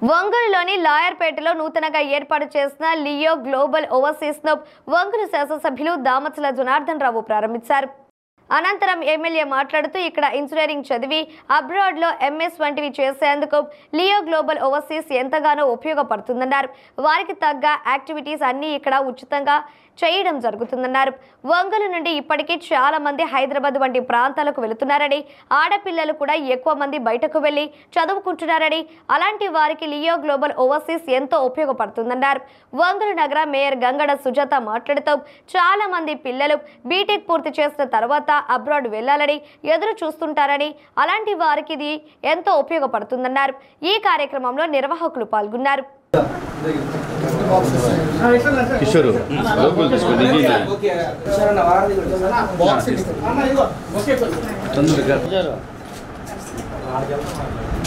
ఒంగోలులోని లాయర్పేటలో నూతనంగా ఏర్పాటు చేసిన లియో గ్లోబల్ ఓవర్సీస్ ను ఒంగోలు శాసనసభ్యులు దామచల జనార్దన్ రావు ప్రారంభించారు. అనంతరం ఎమ్మెల్యే మాట్లాడుతూ ఇక్కడ ఇంజనీరింగ్ చదివి అబ్రాడ్ లో ఎంఎస్ వంటివి చేసేందుకు లియో గ్లోబల్ ఓవర్సీస్ ఎంతగానో ఉపయోగపడుతుందన్నారు. వారికి తగ్గ యాక్టివిటీస్ అన్ని ఇక్కడ ఉచితంగా చేయడం జరుగుతుందన్నారు. ఒంగోలు నుండి ఇప్పటికీ చాలా మంది హైదరాబాద్ వంటి ప్రాంతాలకు వెళుతున్నారని, ఆడపిల్లలు కూడా ఎక్కువ మంది బయటకు వెళ్లి చదువుకుంటున్నారని, అలాంటి వారికి లియో గ్లోబల్ ఓవర్సీస్ ఎంతో ఉపయోగపడుతుందన్నారు. ఒంగోలు నగర మేయర్ గంగడ సుజాత మాట్లాడుతూ చాలా మంది పిల్లలు బీటెక్ పూర్తి చేసిన తర్వాత అబ్రాడ్ వెళ్లాలని ఎదురు చూస్తుంటారని, అలాంటి వారికి ఇది ఎంతో ఉపయోగపడుతుందన్నారు. ఈ కార్యక్రమంలో నిర్వాహకులు పాల్గొన్నారు.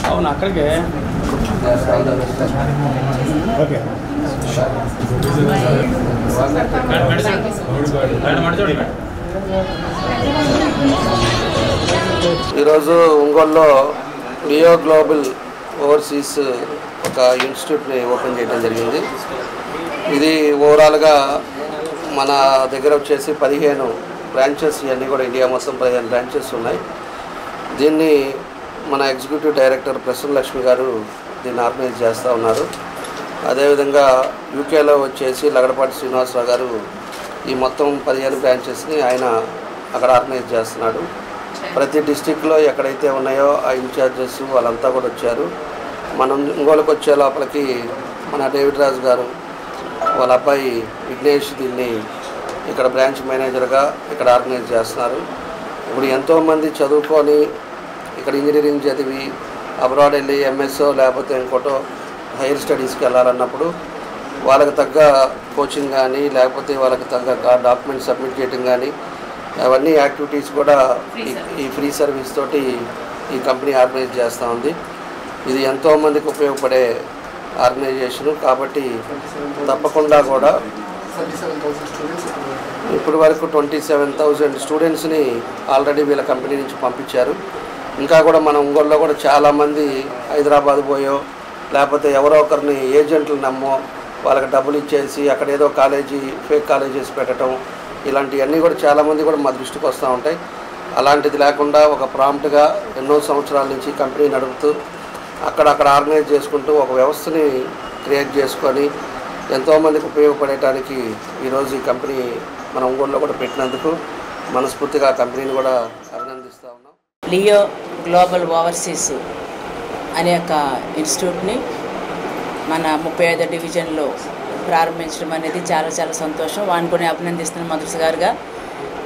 అవును అక్కడికే ఈరోజు ఒంగోలులో లియో గ్లోబల్ ఓవర్సీస్ ఒక ఇన్స్టిట్యూట్ని ఓపెన్ చేయడం జరిగింది. ఇది ఓవరాల్గా మన దగ్గర వచ్చేసి 15 బ్రాంచెస్, ఇవన్నీ కూడా ఇండియా మొత్తం 15 బ్రాంచెస్ ఉన్నాయి. దీన్ని మన ఎగ్జిక్యూటివ్ డైరెక్టర్ ప్రసన్న లక్ష్మి గారు దీన్ని ఆర్గనైజ్ చేస్తూ ఉన్నారు. అదేవిధంగా యూకేలో వచ్చేసి లగడపాటి శ్రీనివాసరావు గారు ఈ మొత్తం 15 బ్రాంచెస్ని ఆయన అక్కడ ఆర్గనైజ్ చేస్తున్నాడు. ప్రతి డిస్టిక్లో ఎక్కడైతే ఉన్నాయో ఆ ఇన్ఛార్జెస్ వాళ్ళంతా కూడా వచ్చారు. మనం ఒంగోలుకు వచ్చే లోపలికి మన డేవిడ్ రాజు గారు వాళ్ళ అబ్బాయి విఘ్నేష్ దీన్ని ఇక్కడ బ్రాంచ్ మేనేజర్గా ఇక్కడ ఆర్గనైజ్ చేస్తున్నారు. ఇప్పుడు ఎంతోమంది చదువుకొని ఇక్కడ ఇంజనీరింగ్ చదివి అబ్రాడ్ వెళ్ళి ఎంఎస్ఓ లేకపోతే ఇంకోటో హైయర్ స్టడీస్కి వెళ్ళాలన్నప్పుడు వాళ్ళకి తగ్గ కోచింగ్ కానీ లేకపోతే వాళ్ళకి తగ్గ డాక్యుమెంట్ సబ్మిట్ చేయడం కానీ అవన్నీ యాక్టివిటీస్ కూడా ఈ ఫ్రీ సర్వీస్ తోటి ఈ కంపెనీ ఆర్గనైజ్ చేస్తూ ఉంది. ఇది ఎంతోమందికి ఉపయోగపడే ఆర్గనైజేషను కాబట్టి తప్పకుండా కూడా ఇప్పటి వరకు 27,000 స్టూడెంట్స్ని ఆల్రెడీ వీళ్ళ కంపెనీ నుంచి పంపించారు. ఇంకా కూడా మన ఒంగోలులో కూడా చాలామంది హైదరాబాద్ పోయో లేకపోతే ఎవరో ఒకరిని ఏజెంట్లు నమ్మో వాళ్ళకి డబ్బులు ఇచ్చేసి అక్కడ ఏదో కాలేజీ ఫేక్ కాలేజెస్ పెట్టడం ఇలాంటివన్నీ కూడా చాలామంది కూడా మా దృష్టికి వస్తూ ఉంటాయి. అలాంటిది లేకుండా ఒక ప్రాంప్ట్గా ఎన్నో సంవత్సరాల నుంచి కంపెనీ నడుపుతూ అక్కడ ఆర్గనైజ్ చేసుకుంటూ ఒక వ్యవస్థని క్రియేట్ చేసుకొని ఎంతోమందికి ఉపయోగపడటానికి ఈరోజు ఈ కంపెనీ మన ఒంగోలులో కూడా పెట్టినందుకు మనస్ఫూర్తిగా ఆ కంపెనీని కూడా అభినందిస్తూ ఉన్నాం. లియో గ్లోబల్ ఓవర్సీస్ అనే ఒక ఇన్స్టిట్యూట్ని మన 35వ డివిజన్లో ప్రారంభించడం అనేది చాలా చాలా సంతోషం. వాడిని కూడా అభినందిస్తున్నాం మొదటిసారిగా.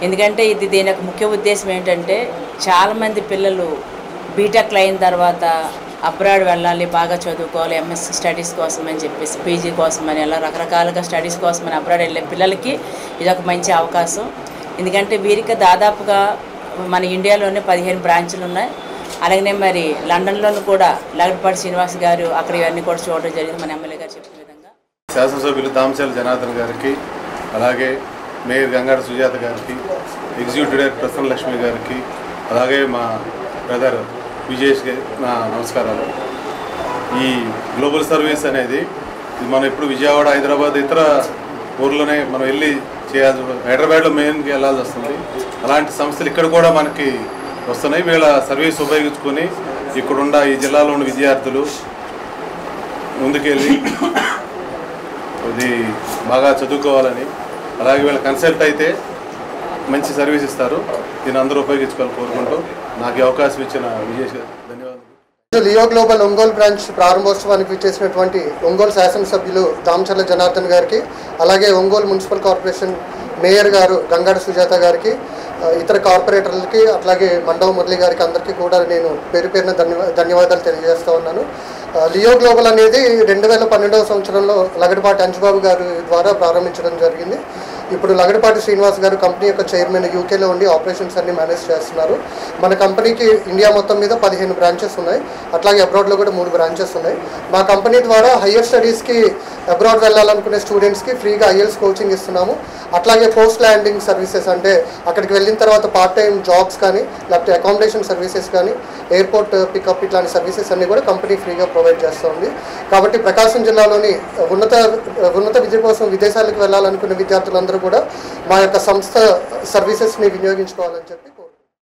ఎందుకంటే దీని యొక్క ముఖ్య ఉద్దేశం ఏంటంటే చాలామంది పిల్లలు బీటెక్లు అయిన తర్వాత అబ్రాడ్ వెళ్ళాలి, బాగా చదువుకోవాలి, ఎంఎస్ స్టడీస్ కోసం అని చెప్పేసి పీజీ కోసం అని అలా రకరకాలుగా స్టడీస్ కోసం అని అబ్రాడ్ వెళ్ళే పిల్లలకి ఇది ఒక మంచి అవకాశం. ఎందుకంటే వీరికి దాదాపుగా మన ఇండియాలోనే 15 బ్రాంచులు ఉన్నాయి. అలాగనే మరి లండన్లోనూ కూడా లగడపాటి శ్రీనివాస్ గారు అక్కడ ఇవన్నీ కూడా చూడడం జరిగింది. మన ఎమ్మెల్యే గారు చెప్పిన విధంగా శాసనసభ్యులు దామచల జనార్దన్ గారికి, అలాగే మేయర్ గంగాడ సుజాత గారికి, ఎగ్జిక్యూటివ్ డైరెక్టర్ ప్రసన్న లక్ష్మి గారికి, అలాగే మా బ్రదర్ విజేష్కి నా నమస్కారాలు. ఈ గ్లోబల్ సర్వీస్ అనేది మనం ఇప్పుడు విజయవాడ, హైదరాబాద్ ఇతర ఊర్లోనే మనం వెళ్ళి చేయాల్సి, హైదరాబాద్లో మెయిన్కి వెళ్ళాల్సి వస్తుంది. అలాంటి సంస్థలు ఇక్కడ కూడా మనకి వస్తున్నాయి. వీళ్ళ సర్వీస్ ఉపయోగించుకొని ఇక్కడున్న ఈ జిల్లాలో ఉన్న విద్యార్థులు ముందుకెళ్ళి ఇది బాగా చదువుకోవాలని, అలాగే వీళ్ళ కన్సల్ట్ అయితే మంచి సర్వీస్ ఇస్తారు. దీన్ని అందరూ ఉపయోగించుకోవాలని కోరుకుంటూ నాకు ఈ అవకాశం ఇచ్చిన విజేష్ గారు ధన్యవాదాలు. లియో గ్లోబల్ ఒంగోలు బ్రాంచ్ ప్రారంభోత్సవానికి విచ్చేసినటువంటి ఒంగోలు శాసనసభ్యులు దామచల జనార్దన్ గారికి, అలాగే ఒంగోలు మున్సిపల్ కార్పొరేషన్ మేయర్ గారు గంగాడ సుజాత గారికి, ఇతర కార్పొరేటర్లకి, అట్లాగే మండవ మురళి గారికి అందరికీ కూడా నేను పేరు పేరున ధన్యవాదాలు తెలియజేస్తూ ఉన్నాను. లియో గ్లోబల్ అనేది 2012వ సంవత్సరంలో లగడపాటి అంజబాబు గారి ద్వారా ప్రారంభించడం జరిగింది. ఇప్పుడు లగడపాటి శ్రీనివాస్ గారు కంపెనీ యొక్క చైర్మన్ యూకేలో ఉండి ఆపరేషన్స్ అన్ని మేనేజ్ చేస్తున్నారు. మన కంపెనీకి ఇండియా మొత్తం మీద 15 బ్రాంచెస్ ఉన్నాయి, అట్లాగే అబ్రాడ్లో కూడా 3 బ్రాంచెస్ ఉన్నాయి. మా కంపెనీ ద్వారా హయ్యర్ స్టడీస్కి అబ్రాడ్ వెళ్ళాలనుకునే స్టూడెంట్స్కి ఫ్రీగా ఐఎల్స్ కోచింగ్ ఇస్తున్నాము. అట్లాగే పోస్ట్ ల్యాండింగ్ సర్వీసెస్, అంటే అక్కడికి వెళ్ళిన తర్వాత పార్ట్ టైం జాబ్స్ కానీ లేకపోతే అకామిడేషన్ సర్వీసెస్ కానీ ఎయిర్పోర్ట్ పికప్ ఇట్లాంటి సర్వీసెస్ అన్ని కూడా కంపెనీ ఫ్రీగా ప్రొవైడ్ చేస్తుంది. కాబట్టి ప్రకాశం జిల్లాలోని ఉన్నత విద్య కోసం విదేశాలకు వెళ్ళాలనుకునే విద్యార్థులందరూ కూడా మా యొక్క సంస్థ సర్వీసెస్ని వినియోగించుకోవాలని చెప్పి